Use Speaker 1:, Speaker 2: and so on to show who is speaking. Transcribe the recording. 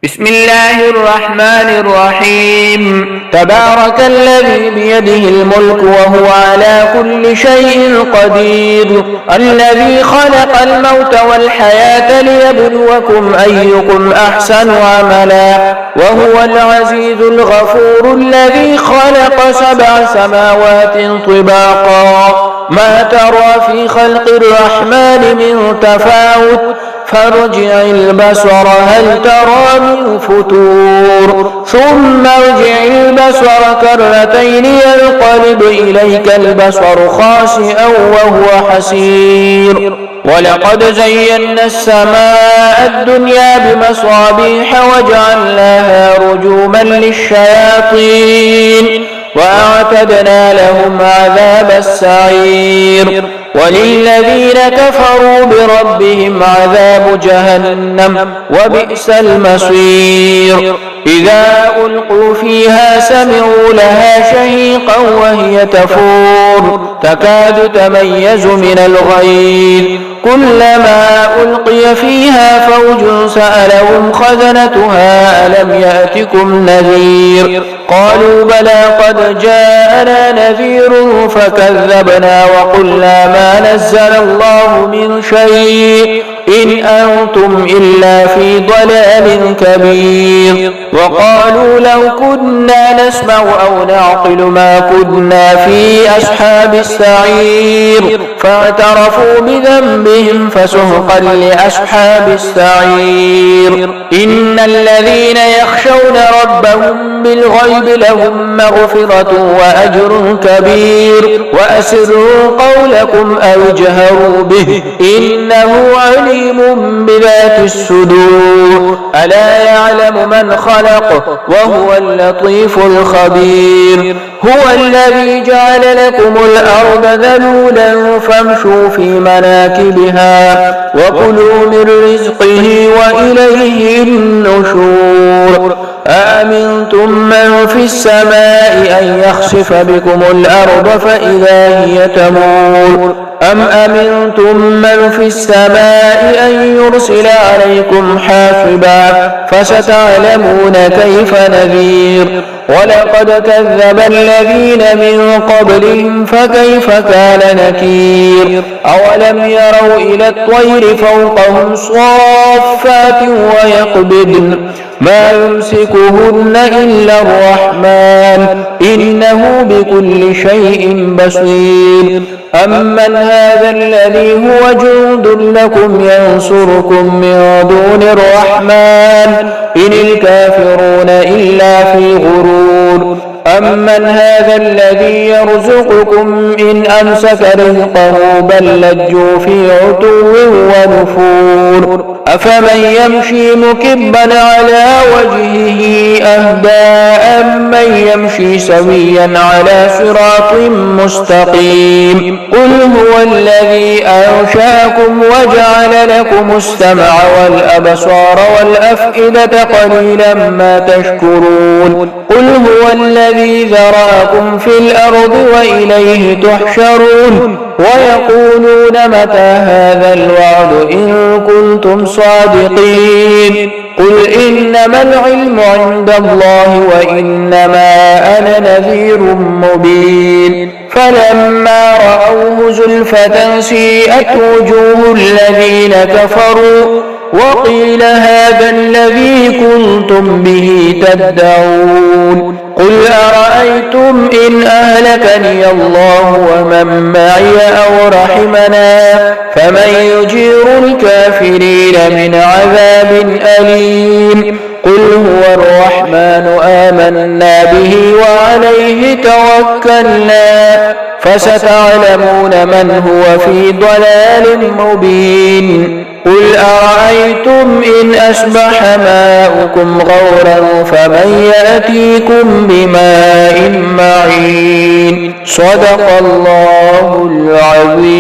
Speaker 1: بسم الله الرحمن الرحيم تبارك الذي بيده الملك وهو على كل شيء قدير الذي خلق الموت والحياة ليبلوكم أيكم أحسن عملا وهو العزيز الغفور الذي خلق 7 سماوات طباقا ما ترى في خلق الرحمن من تفاوت فارجع البصر هل ترى من فتور ثم ارجع البصر كرتين ينقلب إليك البصر خاسئا وهو حسير ولقد زينا السماء الدنيا بمصابيح وجعلناها رجوما للشياطين وأعتدنا لهم عذاب السعير وللذين كفروا بربهم عذاب جهنم وبئس المصير إذا ألقوا فيها سمعوا لها شهيقا وهي تفور تكاد تميز من الغيظ كلما ألقي فيها فوج سألهم خزنتها ألم يأتكم نذير قالوا بلى قد جاءنا نذير فكذبنا وقلنا ما نزل الله من شيء إن أنتم إلا في ضلال كبير وقالوا لو كنا نسمع أو نعقل ما كنا في أصحاب السعير فاعترفوا بذنبهم فسحقا لأصحاب السعير إن الذين يخشون ربهم بالغيب لهم مغفرة وأجر كبير وأسروا قولكم أو اجهروا به إنه عليم بذات الصدور ألا يعلم من خلق وهو اللطيف الخبير هو الذي جعل لكم الأرض ذلولا فامشوا في مناكبها وكلوا من رزقه وإليه النشور أأمنتم من في السماء أن يخسف بكم الأرض فإذا هي تمور أم أمنتم من في السماء أن يرسل عليكم حافظا فستعلمون كيف نذير ولقد كذب الذين من قبلهم فكيف كان نكير أولم يروا إلى الطير فوقهم صافات ويقبضن ما يمسكهن إلا الرحمن إنه بكل شيء بصير أمن هذا الذي هو جند لكم ينصركم من دون الرحمن إن الكافرون إلا في غرور أمن هذا الذي يرزقكم إن أمسك رزقه بل لجوا في عتو ونفور أفمن يمشي مكبا على وجهه أهدى أمن يمشي سويا على صراط مستقيم قل هو الذي أنشأكم وجعل لكم السمع والأبصار والأفئدة قليلا ما تشكرون قل هو الذي ذراكم في الأرض وإليه تحشرون ويقولون متى هذا الوعد إن كنتم صادقين قل إنما العلم عند الله وإنما أنا نذير مبين فلما رأوه زلفة سيئت وجوه الذين كفروا وقيل هذا الذي كنتم به تدعون قل أرأيتم إن أهلكني الله ومن معي أو رحمنا فمن يجير الكافرين من عذاب أليم قل هو الرحمن آمنا به وعليه توكلنا فستعلمون من هو في ضلال مبين قل أرأيتم إن أصبح ماؤكم غورا فمن يأتيكم بماء معين صدق الله العظيم.